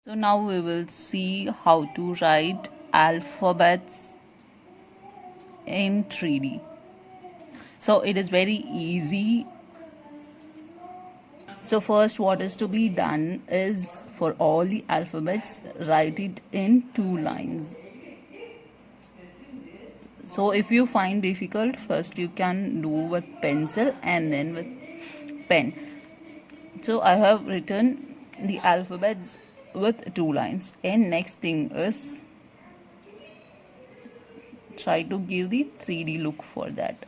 So now we will see how to write alphabets in 3D. So it is very easy. So first what is to be done is, for all the alphabets, write it in 2 lines. So if you find difficult, first you can do with pencil and then with pen. So I have written the alphabets with 2 lines, and next thing is try to give the 3D look for that.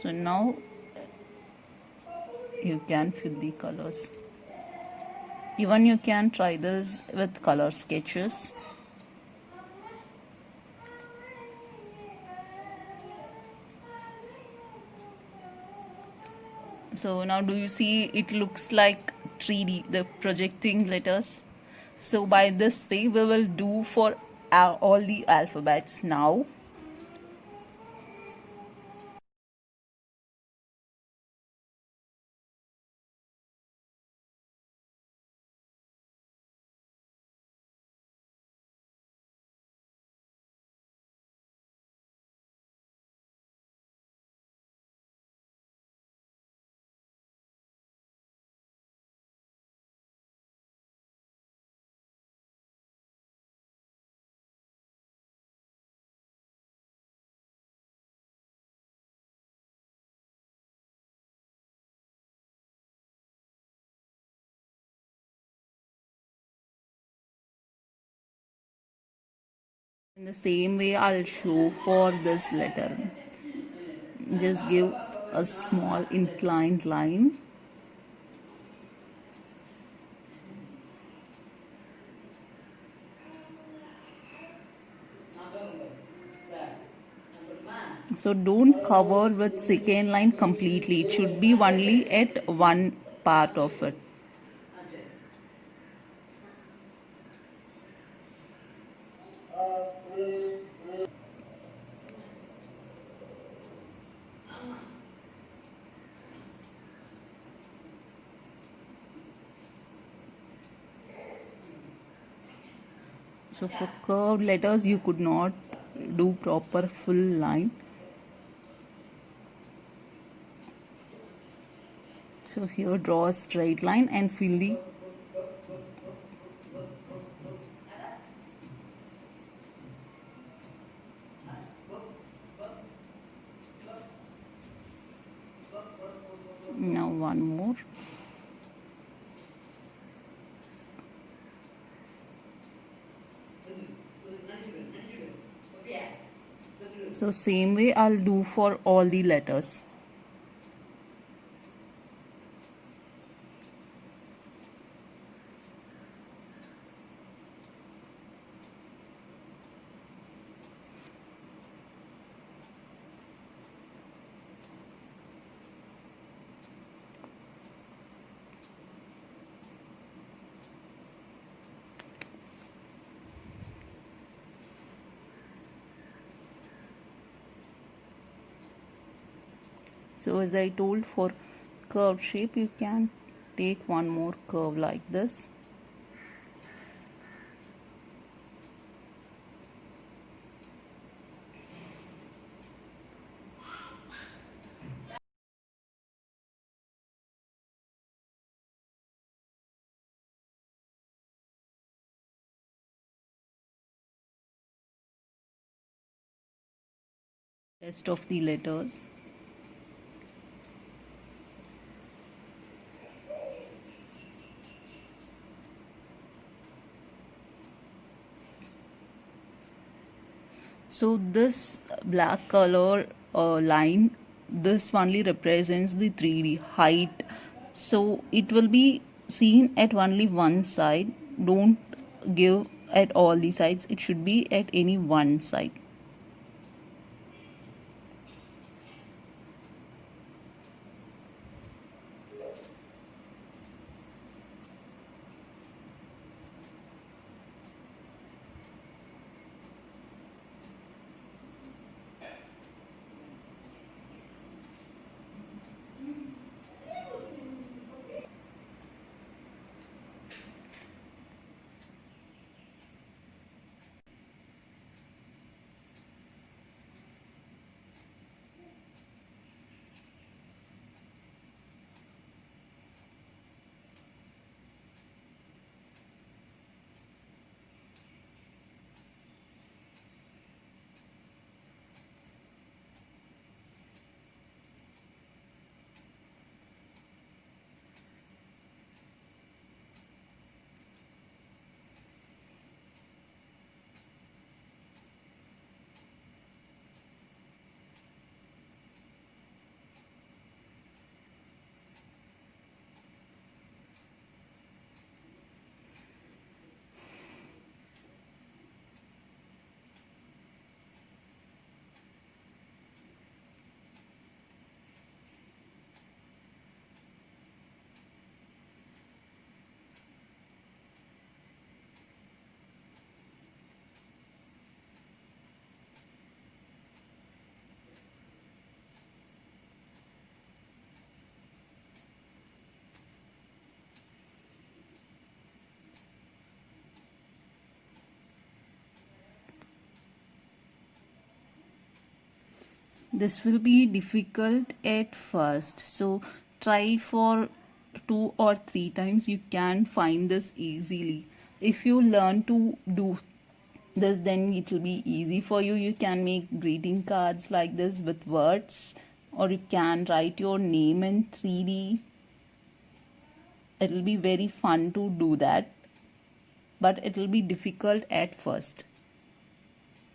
So now you can fill the colors. Even you can try this with color sketches. So now do you see it looks like 3D, the projecting letters? So by this way we will do for all the alphabets now. In the same way I'll show for this letter. Just give a small inclined line. So don't cover with second line completely. It should be only at one part of it. So for curved letters you could not do proper full line. So here draw a straight line and fill the now one more. So same way I'll do for all the letters. So as I told, for curved shape you can take one more curve like this. Rest of the letters. So this black color line, this only represents the 3D height. So it will be seen at only one side. Don't give at all the sides. It should be at any one side. This will be difficult at first, so try for 2 or 3 times. You can find this easily. If you learn to do this, then it will be easy for you. You can make greeting cards like this with words, or you can write your name in 3D. It will be very fun to do that, but it will be difficult at first.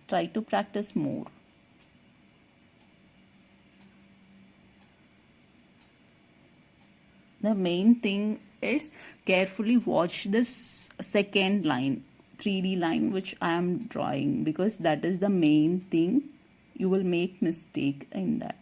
Try to practice more. The main thing is carefully watch this second line, 3D line, which I am drawing, because that is the main thing. You will make mistake in that.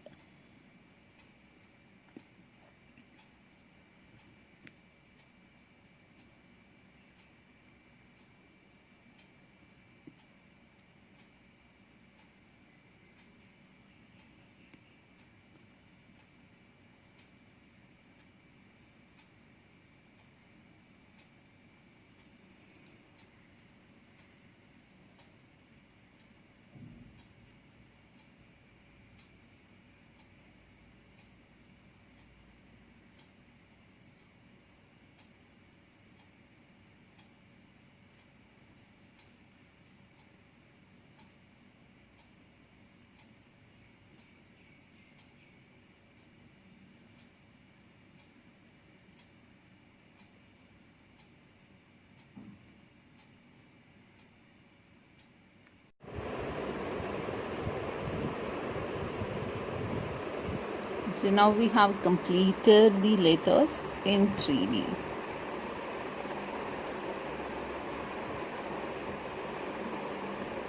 So now we have completed the letters in 3D.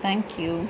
Thank you.